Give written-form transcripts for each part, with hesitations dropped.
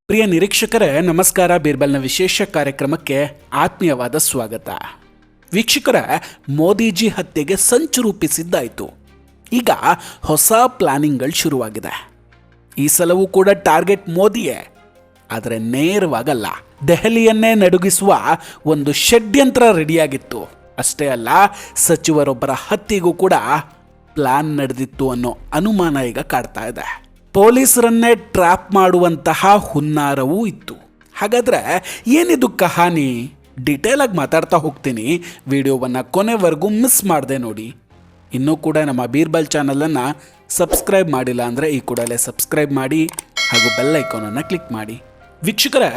ಪ್ರಿಯ ನಿರೀಕ್ಷಕರೇ ನಮಸ್ಕಾರ. ಬೀರ್ಬಲ್ನ ವಿಶೇಷ ಕಾರ್ಯಕ್ರಮಕ್ಕೆ ಆತ್ಮೀಯವಾದ ಸ್ವಾಗತ. ವೀಕ್ಷಕರೇ, ಮೋದಿಜಿ ಹತ್ಯೆಗೆ ಸಂಚು ರೂಪಿಸಿದ್ದಾಯಿತು. ಈಗ ಹೊಸ ಪ್ಲಾನಿಂಗ್ಗಳು ಶುರುವಾಗಿದೆ. ಈ ಸಲವೂ ಕೂಡ ಟಾರ್ಗೆಟ್ ಮೋದಿಯೇ, ಆದರೆ ನೇರವಾಗಲ್ಲ. ದೆಹಲಿಯನ್ನೇ ನಡುಗಿಸುವ ಒಂದು ಷಡ್ಯಂತ್ರ ರೆಡಿಯಾಗಿತ್ತು. ಅಷ್ಟೇ ಅಲ್ಲ, ಸಚಿವರೊಬ್ಬರ ಹತ್ಯೆಗೂ ಕೂಡ ಪ್ಲಾನ್ ನಡೆದಿತ್ತು ಅನ್ನೋ ಅನುಮಾನ ಈಗ ಕಾಡ್ತಾ ಇದೆ. ಪೊಲೀಸರನ್ನೇ ಟ್ರ್ಯಾಪ್ ಮಾಡುವಂತಹ ಹುನ್ನಾರವೂ ಇತ್ತು. ಹಾಗಾದರೆ ಏನಿದು ಕಹಾನಿ? ಡಿಟೇಲ್ ಆಗಿ ಮಾತಾಡ್ತಾ ಹೋಗ್ತೀನಿ. ವಿಡಿಯೋವನ್ನು ಕೊನೆವರೆಗೂ ಮಿಸ್ ಮಾಡದೆ ನೋಡಿ. ಇನ್ನೂ ಕೂಡ ನಮ್ಮ ಬೀರ್ಬಲ್ ಚಾನಲನ್ನು ಸಬ್ಸ್ಕ್ರೈಬ್ ಮಾಡಿಲ್ಲ ಅಂದರೆ ಈ ಕೂಡಲೇ ಸಬ್ಸ್ಕ್ರೈಬ್ ಮಾಡಿ ಹಾಗೂ ಬೆಲ್ ಐಕಾನನ್ನು ಕ್ಲಿಕ್ ಮಾಡಿ. ವೀಕ್ಷಕರೇ,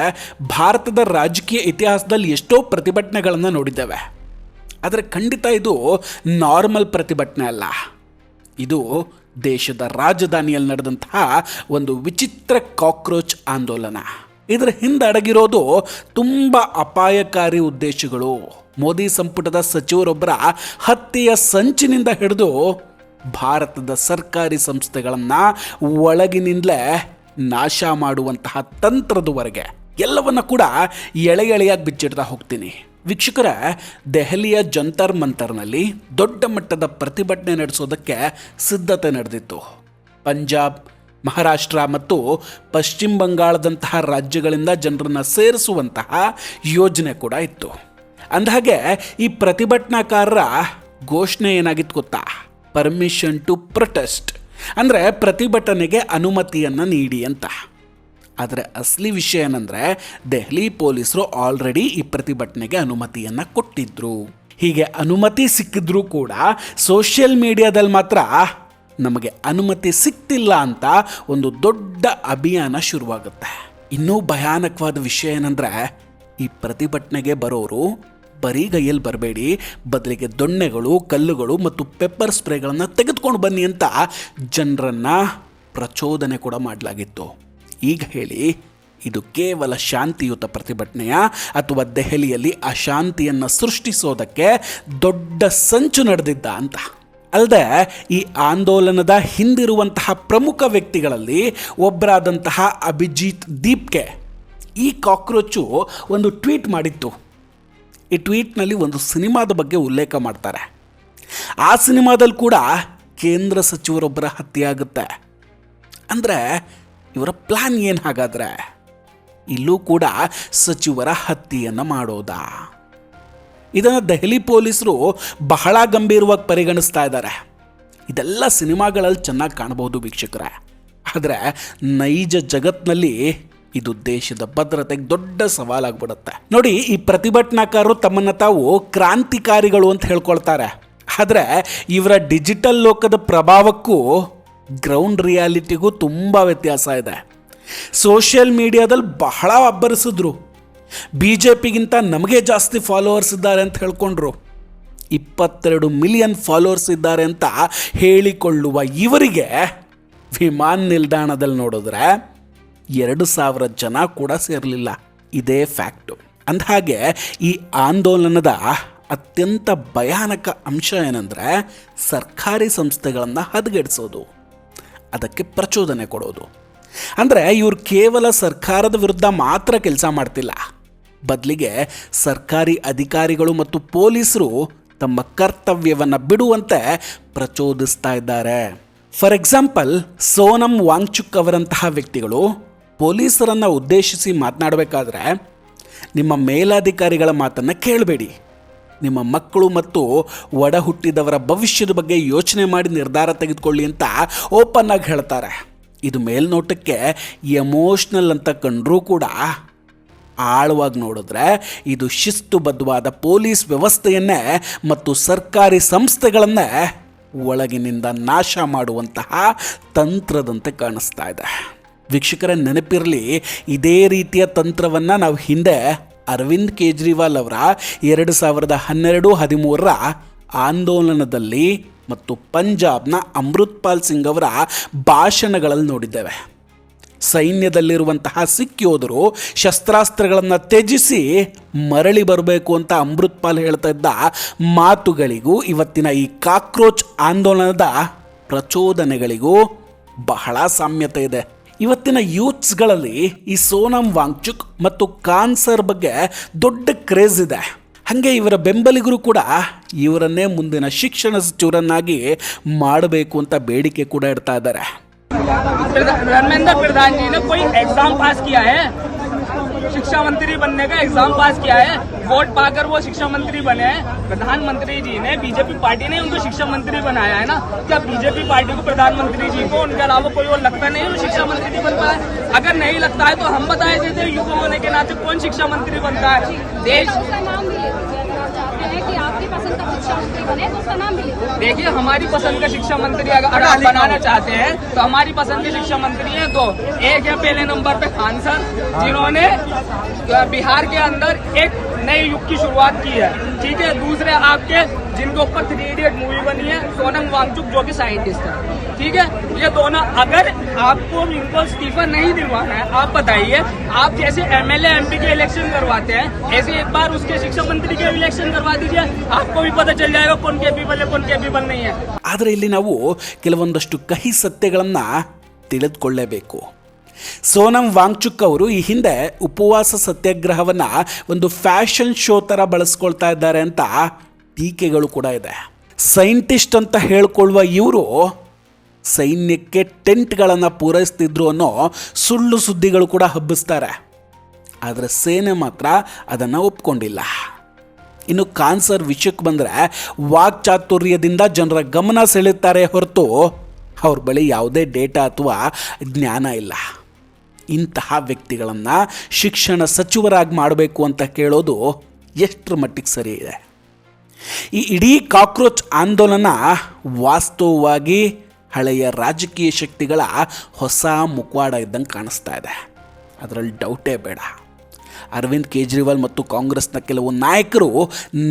ಭಾರತದ ರಾಜಕೀಯ ಇತಿಹಾಸದಲ್ಲಿ ಎಷ್ಟೋ ಪ್ರತಿಭಟನೆಗಳನ್ನು ನೋಡಿದ್ದೇವೆ. ಆದರೆ ಖಂಡಿತ ಇದು ನಾರ್ಮಲ್ ಪ್ರತಿಭಟನೆ ಅಲ್ಲ. ಇದು ದೇಶದ ರಾಜಧಾನಿಯಲ್ಲಿ ನಡೆದಂತಹ ಒಂದು ವಿಚಿತ್ರ ಕಾಕ್ರೋಚ್ ಆಂದೋಲನ. ಇದರ ಹಿಂದೆ ಅಡಗಿರೋದು ತುಂಬ ಅಪಾಯಕಾರಿ ಉದ್ದೇಶಗಳು. ಮೋದಿ ಸಂಪುಟದ ಸಚಿವರೊಬ್ಬರ ಹತ್ಯೆಯ ಸಂಚಿನಿಂದ ಹಿಡಿದು ಭಾರತದ ಸರ್ಕಾರಿ ಸಂಸ್ಥೆಗಳನ್ನು ಒಳಗಿನಿಂದಲೇ ನಾಶ ಮಾಡುವಂತಹ ತಂತ್ರದವರೆಗೆ ಎಲ್ಲವನ್ನ ಕೂಡ ಎಳೆ ಎಳೆಯಾಗಿ ಬಿಚ್ಚಿಡ್ತಾ ಹೋಗ್ತೀನಿ. ವೀಕ್ಷಕರ, ದೆಹಲಿಯ ಜಂತರ್ ಮಂತರ್ನಲ್ಲಿ ದೊಡ್ಡ ಮಟ್ಟದ ಪ್ರತಿಭಟನೆ ನಡೆಸೋದಕ್ಕೆ ಸಿದ್ಧತೆ ನಡೆದಿತ್ತು. ಪಂಜಾಬ್, ಮಹಾರಾಷ್ಟ್ರ ಮತ್ತು ಪಶ್ಚಿಮ ಬಂಗಾಳದಂತಹ ರಾಜ್ಯಗಳಿಂದ ಜನರನ್ನು ಸೇರಿಸುವಂತಹ ಯೋಜನೆ ಕೂಡ ಇತ್ತು. ಅಂದಹಾಗೆ ಈ ಪ್ರತಿಭಟನಾಕಾರರ ಘೋಷಣೆ ಏನಾಗಿತ್ತು ಗೊತ್ತಾ? ಪರ್ಮಿಷನ್ ಟು ಪ್ರೊಟೆಸ್ಟ್, ಅಂದರೆ ಪ್ರತಿಭಟನೆಗೆ ಅನುಮತಿಯನ್ನು ನೀಡಿ ಅಂತ. ಆದರೆ ಅಸಲಿ ವಿಷಯ ಏನಂದರೆ, ದೆಹಲಿ ಪೊಲೀಸರು ಆಲ್ರೆಡಿ ಈ ಪ್ರತಿಭಟನೆಗೆ ಅನುಮತಿಯನ್ನು ಕೊಟ್ಟಿದ್ರು. ಹೀಗೆ ಅನುಮತಿ ಸಿಕ್ಕಿದ್ರೂ ಕೂಡ ಸೋಷಿಯಲ್ ಮೀಡಿಯಾದಲ್ಲಿ ಮಾತ್ರ ನಮಗೆ ಅನುಮತಿ ಸಿಕ್ತಿಲ್ಲ ಅಂತ ಒಂದು ದೊಡ್ಡ ಅಭಿಯಾನ ಶುರುವಾಗುತ್ತೆ. ಇನ್ನೂ ಭಯಾನಕವಾದ ವಿಷಯ ಏನಂದರೆ, ಈ ಪ್ರತಿಭಟನೆಗೆ ಬರೋರು ಬರೀಗೈಯಲ್ಲಿ ಬರಬೇಡಿ, ಬದಲಿಗೆ ದೊಣ್ಣೆಗಳು, ಕಲ್ಲುಗಳು ಮತ್ತು ಪೆಪ್ಪರ್ ಸ್ಪ್ರೇಗಳನ್ನು ತೆಗೆದುಕೊಂಡು ಬನ್ನಿ ಅಂತ ಜನರನ್ನು ಪ್ರಚೋದನೆ ಕೂಡ ಮಾಡಲಾಗಿತ್ತು. ಈಗ ಹೇಳಿ, ಇದು ಕೇವಲ ಶಾಂತಿಯುತ ಪ್ರತಿಭಟನೆಯ ಅಥವಾ ದೆಹಲಿಯಲ್ಲಿ ಅಶಾಂತಿಯನ್ನು ಸೃಷ್ಟಿಸೋದಕ್ಕೆ ದೊಡ್ಡ ಸಂಚು ನಡೆದಿದ್ದ ಅಂತ? ಅಲ್ಲದೆ ಈ ಆಂದೋಲನದ ಹಿಂದಿರುವಂತಹ ಪ್ರಮುಖ ವ್ಯಕ್ತಿಗಳಲ್ಲಿ ಒಬ್ಬರಾದಂತಹ ಅಭಿಜಿತ್ ದೀಪ್ಗೆ ಈ ಕಾಕ್ರೋಚು ಒಂದು ಟ್ವೀಟ್ ಮಾಡಿತ್ತು. ಈ ಟ್ವೀಟ್ನಲ್ಲಿ ಒಂದು ಸಿನಿಮಾದ ಬಗ್ಗೆ ಉಲ್ಲೇಖ ಮಾಡ್ತಾರೆ. ಆ ಸಿನಿಮಾದಲ್ಲಿ ಕೂಡ ಕೇಂದ್ರ ಸಚಿವರೊಬ್ಬರ ಹತ್ಯೆ ಆಗುತ್ತೆ. ಅಂದರೆ ಇವರ ಪ್ಲಾನ್ ಏನು ಹಾಗಾದರೆ? ಇಲ್ಲೂ ಕೂಡ ಸಚಿವರ ಹತ್ಯೆಯನ್ನು ಮಾಡೋದಾ? ಇದನ್ನು ದೆಹಲಿ ಪೊಲೀಸರು ಬಹಳ ಗಂಭೀರವಾಗಿ ಪರಿಗಣಿಸ್ತಾ ಇದ್ದಾರೆ. ಇದೆಲ್ಲ ಸಿನಿಮಾಗಳಲ್ಲಿ ಚೆನ್ನಾಗಿ ಕಾಣಬಹುದು ವೀಕ್ಷಕರೇ, ಆದರೆ ನೈಜ ಜಗತ್ತಿನಲ್ಲಿ ಇದು ದೇಶದ ಭದ್ರತೆಗೆ ದೊಡ್ಡ ಸವಾಲಾಗ್ಬಿಡುತ್ತೆ. ನೋಡಿ, ಈ ಪ್ರತಿಭಟನಾಕಾರರು ತಮ್ಮನ್ನು ತಾವು ಕ್ರಾಂತಿಕಾರಿಗಳು ಅಂತ ಹೇಳ್ಕೊಳ್ತಾರೆ. ಆದರೆ ಇವರ ಡಿಜಿಟಲ್ ಲೋಕದ ಪ್ರಭಾವಕ್ಕೂ ಗ್ರೌಂಡ್ ರಿಯಾಲಿಟಿಗೂ ತುಂಬ ವ್ಯತ್ಯಾಸ ಇದೆ. ಸೋಷಿಯಲ್ ಮೀಡಿಯಾದಲ್ಲಿ ಬಹಳ ಅಬ್ಬರಿಸಿದ್ರು. BJPಗಿಂತ ನಮಗೆ ಜಾಸ್ತಿ ಫಾಲೋವರ್ಸ್ ಇದ್ದಾರೆ ಅಂತ ಹೇಳ್ಕೊಂಡ್ರು. 22 ಮಿಲಿಯನ್ ಫಾಲೋವರ್ಸ್ ಇದ್ದಾರೆ ಅಂತ ಹೇಳಿಕೊಳ್ಳುವ ಇವರಿಗೆ ವಿಮಾನ ನಿಲ್ದಾಣದಲ್ಲಿ ನೋಡಿದ್ರೆ 2,000 ಜನ ಕೂಡ ಸೇರಲಿಲ್ಲ. ಇದೇ ಫ್ಯಾಕ್ಟು. ಅಂದಹಾಗೆ ಈ ಆಂದೋಲನದ ಅತ್ಯಂತ ಭಯಾನಕ ಅಂಶ ಏನಂದರೆ, ಸರ್ಕಾರಿ ಸಂಸ್ಥೆಗಳನ್ನು ಹದಗೆಡಿಸೋದು, ಅದಕ್ಕೆ ಪ್ರಚೋದನೆ ಕೊಡೋದು. ಅಂದರೆ ಇವರು ಕೇವಲ ಸರ್ಕಾರದ ವಿರುದ್ಧ ಮಾತ್ರ ಕೆಲಸ ಮಾಡ್ತಿಲ್ಲ, ಬದಲಿಗೆ ಸರ್ಕಾರಿ ಅಧಿಕಾರಿಗಳು ಮತ್ತು ಪೊಲೀಸರು ತಮ್ಮ ಕರ್ತವ್ಯವನ್ನು ಬಿಡುವಂತೆ ಪ್ರಚೋದಿಸ್ತಾ ಇದ್ದಾರೆ. ಫಾರ್ ಎಕ್ಸಾಂಪಲ್, ಸೋನಮ್ ವಾಂಗ್ಚುಕ್ ಅವರಂತಹ ವ್ಯಕ್ತಿಗಳು ಪೊಲೀಸರನ್ನು ಉದ್ದೇಶಿಸಿ ಮಾತನಾಡಬೇಕಾದ್ರೆ, ನಿಮ್ಮ ಮೇಲಾಧಿಕಾರಿಗಳ ಮಾತನ್ನು ಕೇಳಬೇಡಿ, ನಿಮ್ಮ ಮಕ್ಕಳು ಮತ್ತು ಒಡ ಹುಟ್ಟಿದವರ ಭವಿಷ್ಯದ ಬಗ್ಗೆ ಯೋಚನೆ ಮಾಡಿ ನಿರ್ಧಾರ ತೆಗೆದುಕೊಳ್ಳಿ ಅಂತ ಓಪನ್ ಆಗಿ ಹೇಳ್ತಾರೆ. ಇದು ಮೇಲ್ನೋಟಕ್ಕೆ ಎಮೋಷ್ನಲ್ ಅಂತ ಕಂಡ್ರೂ ಕೂಡ ಆಳವಾಗಿ ನೋಡಿದ್ರೆ ಇದು ಶಿಸ್ತುಬದ್ಧವಾದ ಪೊಲೀಸ್ ವ್ಯವಸ್ಥೆಯನ್ನೇ ಮತ್ತು ಸರ್ಕಾರಿ ಸಂಸ್ಥೆಗಳನ್ನೇ ಒಳಗಿನಿಂದ ನಾಶ ಮಾಡುವಂತಹ ತಂತ್ರದಂತೆ ಕಾಣಿಸ್ತಾ ಇದೆ. ವೀಕ್ಷಕರ, ನೆನಪಿರಲಿ, ಇದೇ ರೀತಿಯ ತಂತ್ರವನ್ನು ನಾವು ಹಿಂದೆ ಅರವಿಂದ್ ಕೇಜ್ರಿವಾಲ್ ಅವರ 2012-13 ಆಂದೋಲನದಲ್ಲಿ ಮತ್ತು ಪಂಜಾಬ್ನ ಅಮೃತ್ಪಾಲ್ ಸಿಂಗ್ ಅವರ ಭಾಷಣಗಳಲ್ಲಿ ನೋಡಿದ್ದೇವೆ. ಸೈನ್ಯದಲ್ಲಿರುವಂತಹ ಸಿಖ್ ಯೋಧರು ಶಸ್ತ್ರಾಸ್ತ್ರಗಳನ್ನು ತ್ಯಜಿಸಿ ಮರಳಿ ಬರಬೇಕು ಅಂತ ಅಮೃತ್ಪಾಲ್ ಹೇಳ್ತಾ ಇದ್ದ ಮಾತುಗಳಿಗೂ ಇವತ್ತಿನ ಈ ಕಾಕ್ರೋಚ್ ಆಂದೋಲನದ ಪ್ರಚೋದನೆಗಳಿಗೂ ಬಹಳ ಸಾಮ್ಯತೆ ಇದೆ. ಇವತ್ತಿನ ಯೂತ್ಸ್ಗಳಲ್ಲಿ ಈ ಸೋನಂ ವಾಂಗ್ಚುಕ್ ಮತ್ತು ಕಾನ್ಸರ್ ಬಗ್ಗೆ ದೊಡ್ಡ ಕ್ರೇಜ್ ಇದೆ. ಹಾಗೆ ಇವರ ಬೆಂಬಲಿಗರು ಕೂಡ ಇವರನ್ನೇ ಮುಂದಿನ ಶಿಕ್ಷಣ ಸಚಿವರನ್ನಾಗಿ ಮಾಡಬೇಕು ಅಂತ ಬೇಡಿಕೆ ಕೂಡ ಇಡ್ತಾ ಇದ್ದಾರೆ. धर्मेंद्र प्रधान जी ने कोई एग्जाम पास किया है? शिक्षा मंत्री बनने का एग्जाम पास किया है? वोट पाकर वो शिक्षा मंत्री बने हैं. प्रधानमंत्री जी ने, बीजेपी पार्टी ने उनको शिक्षा मंत्री बनाया है ना. क्या बीजेपी पार्टी को, प्रधानमंत्री जी को उनके अलावा कोई और लगता नहीं है शिक्षा मंत्री बन पाए? अगर नहीं लगता है तो हम बताए देते युवा होने के नाते कौन शिक्षा मंत्री बनता है. देश कि आपकी पसंद का शिक्षा मंत्री बने तो उसका नाम भी देखिए. हमारी पसंद का शिक्षा मंत्री अगर आप बनाना चाहते हैं तो हमारी पसंद के शिक्षा मंत्री हैं दो. एक है पहले नंबर पे खान सर, जिन्होंने बिहार के अंदर एक नए युग की शुरुआत की है. ठीक है. दूसरे आपके जिनके ऊपर 3 इडियट मूवी बनी है, सोनम वांगचुक जो कि साइंटिस्ट है. ठीक है. ये दोनों, अगर आपको इनको इस्तीफा नहीं दिलवाना है, आप बताइए, आप जैसे एमएलए एमपी के इलेक्शन करवाते हैं ऐसे एक बार उसके शिक्षा मंत्री के इलेक्शन करवा दीजिए. आपको भी पता चल जाएगा कौन कैपेबल है कौन कैपेबल नहीं है. ಆದರೆ ಇಲ್ಲಿ ನಾವು ಕೆಲವೊಂದಷ್ಟು ಕಹಿ ಸತ್ಯಗಳನ್ನ ತಿಳಿದುಕೊಳ್ಳಲೇಬೇಕು. ಸೋನಂ ವಾಂಗ್ಚುಕ್ ಅವರು ಈ ಹಿಂದೆ ಉಪವಾಸ ಸತ್ಯಾಗ್ರಹವನ್ನ ಒಂದು ಫ್ಯಾಷನ್ ಶೋ ತರ ಬಳಸ್ಕೊಳ್ತಾ ಇದ್ದಾರೆ ಅಂತ ಟೀಕೆಗಳು ಕೂಡ ಇದೆ. ಸೈಂಟಿಸ್ಟ್ ಅಂತ ಹೇಳ್ಕೊಳ್ಳುವ ಇವರು ಸೈನ್ಯಕ್ಕೆ ಟೆಂಟ್ಗಳನ್ನು ಪೂರೈಸ್ತಿದ್ರು ಅನ್ನೋ ಸುಳ್ಳು ಸುದ್ದಿಗಳು ಕೂಡ ಹಬ್ಬಿಸ್ತಾರೆ. ಆದರೆ ಸೇನೆ ಮಾತ್ರ ಅದನ್ನು ಒಪ್ಕೊಂಡಿಲ್ಲ. ಇನ್ನು ಕಾನ್ಸರ್ ವಿಷಯಕ್ಕೆ ಬಂದರೆ ವಾಕ್ಚಾತುರ್ಯದಿಂದ ಜನರ ಗಮನ ಸೆಳೆಯುತ್ತಾರೆ ಹೊರತು ಅವ್ರ ಬಳಿ ಯಾವುದೇ ಡೇಟಾ ಅಥವಾ ಜ್ಞಾನ ಇಲ್ಲ. ಇಂತಹ ವ್ಯಕ್ತಿಗಳನ್ನು ಶಿಕ್ಷಣ ಸಚಿವರಾಗಿ ಮಾಡಬೇಕು ಅಂತ ಕೇಳೋದು ಎಷ್ಟರ ಮಟ್ಟಿಗೆ ಸರಿ ಇದೆ? ಈ ಇಡೀ ಕಾಕ್ರೋಚ್ ಆಂದೋಲನ ವಾಸ್ತವವಾಗಿ ಹಳೆಯ ರಾಜಕೀಯ ಶಕ್ತಿಗಳ ಹೊಸ ಮುಖವಾಡ ಇದ್ದಂಗೆ ಕಾಣಿಸ್ತಾ ಇದೆ. ಅದರಲ್ಲಿ ಡೌಟೇ ಬೇಡ. ಅರವಿಂದ್ ಕೇಜ್ರಿವಾಲ್ ಮತ್ತು ಕಾಂಗ್ರೆಸ್ನ ಕೆಲವು ನಾಯಕರು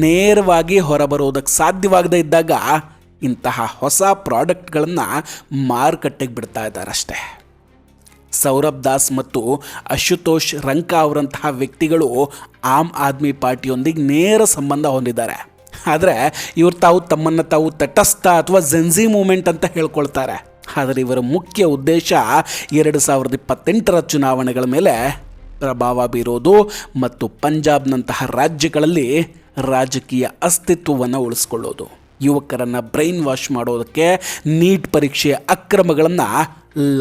ನೇರವಾಗಿ ಹೊರಬರೋದಕ್ಕೆ ಸಾಧ್ಯವಾಗದೇ ಇದ್ದಾಗ ಇಂತಹ ಹೊಸ ಪ್ರಾಡಕ್ಟ್ಗಳನ್ನು ಮಾರುಕಟ್ಟೆಗೆ ಬಿಡ್ತಾ ಇದ್ದಾರೆ ಅಷ್ಟೇ. ಸೌರಭ್ ದಾಸ್ ಮತ್ತು ಅಶುತೋಷ್ ರಂಕಾ ಅವರಂತಹ ವ್ಯಕ್ತಿಗಳು ಆಮ್ ಆದ್ಮಿ ಪಾರ್ಟಿಯೊಂದಿಗೆ ನೇರ ಸಂಬಂಧ ಹೊಂದಿದ್ದಾರೆ. ಆದರೆ ಇವರು ತಮ್ಮನ್ನು ತಾವು ತಟಸ್ಥ ಅಥವಾ ಜೆನ್ಜಿ ಮೂಮೆಂಟ್ ಅಂತ ಹೇಳ್ಕೊಳ್ತಾರೆ. ಆದರೆ ಇವರ ಮುಖ್ಯ ಉದ್ದೇಶ 2028 ಚುನಾವಣೆಗಳ ಮೇಲೆ ಪ್ರಭಾವ ಬೀರೋದು ಮತ್ತು ಪಂಜಾಬ್ನಂತಹ ರಾಜ್ಯಗಳಲ್ಲಿ ರಾಜಕೀಯ ಅಸ್ತಿತ್ವವನ್ನು ಉಳಿಸ್ಕೊಳ್ಳೋದು. ಯುವಕರನ್ನು ಬ್ರೈನ್ ವಾಶ್ ಮಾಡೋದಕ್ಕೆ ನೀಟ್ ಪರೀಕ್ಷೆಯ ಅಕ್ರಮಗಳನ್ನು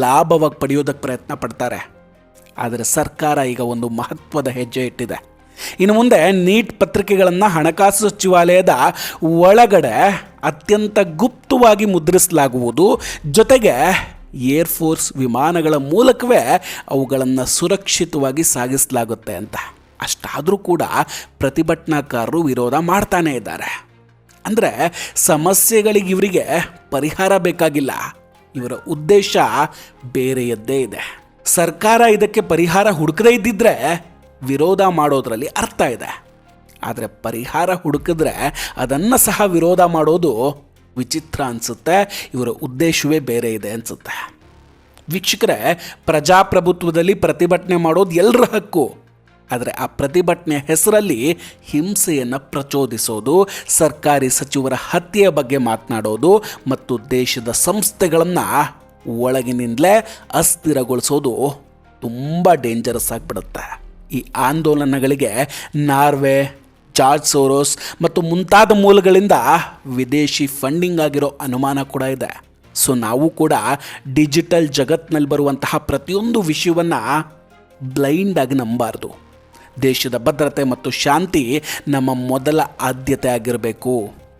ಲಾಭವಾಗಿ ಪಡೆಯೋದಕ್ಕೆ ಪ್ರಯತ್ನ ಪಡ್ತಾರೆ. ಆದರೆ ಸರ್ಕಾರ ಈಗ ಒಂದು ಮಹತ್ವದ ಹೆಜ್ಜೆ ಇಟ್ಟಿದೆ. ಇನ್ನು ಮುಂದೆ ನೀಟ್ ಪತ್ರಿಕೆಗಳನ್ನು ಹಣಕಾಸು ಸಚಿವಾಲಯದ ಒಳಗಡೆ ಅತ್ಯಂತ ಗುಪ್ತವಾಗಿ ಮುದ್ರಿಸಲಾಗುವುದು. ಜೊತೆಗೆ ಏರ್ಫೋರ್ಸ್ ವಿಮಾನಗಳ ಮೂಲಕವೇ ಅವುಗಳನ್ನು ಸುರಕ್ಷಿತವಾಗಿ ಸಾಗಿಸಲಾಗುತ್ತೆ ಅಂತ. ಅಷ್ಟಾದರೂ ಕೂಡ ಪ್ರತಿಭಟನಾಕಾರರು ವಿರೋಧ ಮಾಡ್ತಾನೇ ಇದ್ದಾರೆ. ಅಂದರೆ ಸಮಸ್ಯೆಗಳಿಗೆ ಇವರಿಗೆ ಪರಿಹಾರ ಬೇಕಾಗಿಲ್ಲ, ಇವರ ಉದ್ದೇಶ ಬೇರೆಯದ್ದೇ ಇದೆ. ಸರ್ಕಾರ ಇದಕ್ಕೆ ಪರಿಹಾರ ಹುಡುಕದೇ ಇದ್ದಿದ್ರೆ ವಿರೋಧ ಮಾಡೋದ್ರಲ್ಲಿ ಅರ್ಥ ಇದೆ. ಆದರೆ ಪರಿಹಾರ ಹುಡುಕಿದ್ರೆ ಅದನ್ನು ಸಹ ವಿರೋಧ ಮಾಡೋದು ವಿಚಿತ್ರ ಅನಿಸುತ್ತೆ. ಇವರ ಉದ್ದೇಶವೇ ಬೇರೆ ಇದೆ ಅನಿಸುತ್ತೆ. ವೀಕ್ಷಕರೇ, ಪ್ರಜಾಪ್ರಭುತ್ವದಲ್ಲಿ ಪ್ರತಿಭಟನೆ ಮಾಡೋದು ಎಲ್ಲರ ಹಕ್ಕು. ಆದರೆ ಆ ಪ್ರತಿಭಟನೆ ಹೆಸರಲ್ಲಿ ಹಿಂಸೆಯನ್ನು ಪ್ರಚೋದಿಸೋದು, ಸರ್ಕಾರಿ ಸಚಿವರ ಹತ್ಯೆಯ ಬಗ್ಗೆ ಮಾತನಾಡೋದು ಮತ್ತು ದೇಶದ ಸಂಸ್ಥೆಗಳನ್ನು ಒಳಗಿನಿಂದಲೇ ಅಸ್ಥಿರಗೊಳಿಸೋದು ತುಂಬ ಡೇಂಜರಸ್ ಆಗಿಬಿಡುತ್ತೆ. ಈ ಆಂದೋಲನಗಳಿಗೆ ನಾರ್ವೆ, ಜಾರ್ಜ್ ಸೋರೋಸ್ ಮತ್ತು ಮುಂತಾದ ಮೂಲಗಳಿಂದ ವಿದೇಶಿ ಫಂಡಿಂಗ್ ಆಗಿರೋ ಅನುಮಾನ ಕೂಡ ಇದೆ. ಸೊ ನಾವು ಕೂಡ ಡಿಜಿಟಲ್ ಜಗತ್ತಿನಲ್ಲಿ ಬರುವಂತಹ ಪ್ರತಿಯೊಂದು ವಿಷಯವನ್ನು ಬ್ಲೈಂಡಾಗಿ ನಂಬಬಾರ್ದು. ದೇಶದ ಭದ್ರತೆ ಮತ್ತು ಶಾಂತಿ ನಮ್ಮ ಮೊದಲ ಆದ್ಯತೆ ಆಗಿರಬೇಕು.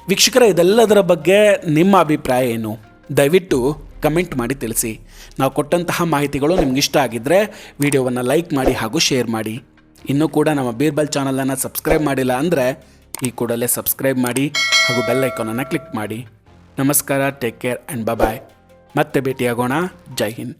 ವೀಕ್ಷಕರೇ, ಇದೆಲ್ಲದರ ಬಗ್ಗೆ ನಿಮ್ಮ ಅಭಿಪ್ರಾಯ ಏನು? ದಯವಿಟ್ಟು ಕಮೆಂಟ್ ಮಾಡಿ ತಿಳಿಸಿ. ನಾವು ಕೊಟ್ಟಂತಹ ಮಾಹಿತಿಗಳು ನಿಮ್ಗೆ ಇಷ್ಟ ಆಗಿದ್ದರೆ ವಿಡಿಯೋವನ್ನು ಲೈಕ್ ಮಾಡಿ ಹಾಗೂ ಶೇರ್ ಮಾಡಿ. ಇನ್ನೂ ಕೂಡ ನಮ್ಮ ಬೀರ್ಬಲ್ ಚಾನಲನ್ನು ಸಬ್ಸ್ಕ್ರೈಬ್ ಮಾಡಿಲ್ಲ ಅಂದರೆ ಈ ಕೂಡಲೇ ಸಬ್ಸ್ಕ್ರೈಬ್ ಮಾಡಿ ಹಾಗೂ ಬೆಲ್ ಐಕಾನನ್ನು ಕ್ಲಿಕ್ ಮಾಡಿ. ನಮಸ್ಕಾರ, ಟೇಕ್ ಕೇರ್ ಆ್ಯಂಡ್ ಬಾಯ್. ಮತ್ತೆ ಭೇಟಿಯಾಗೋಣ. ಜೈ ಹಿಂದ್.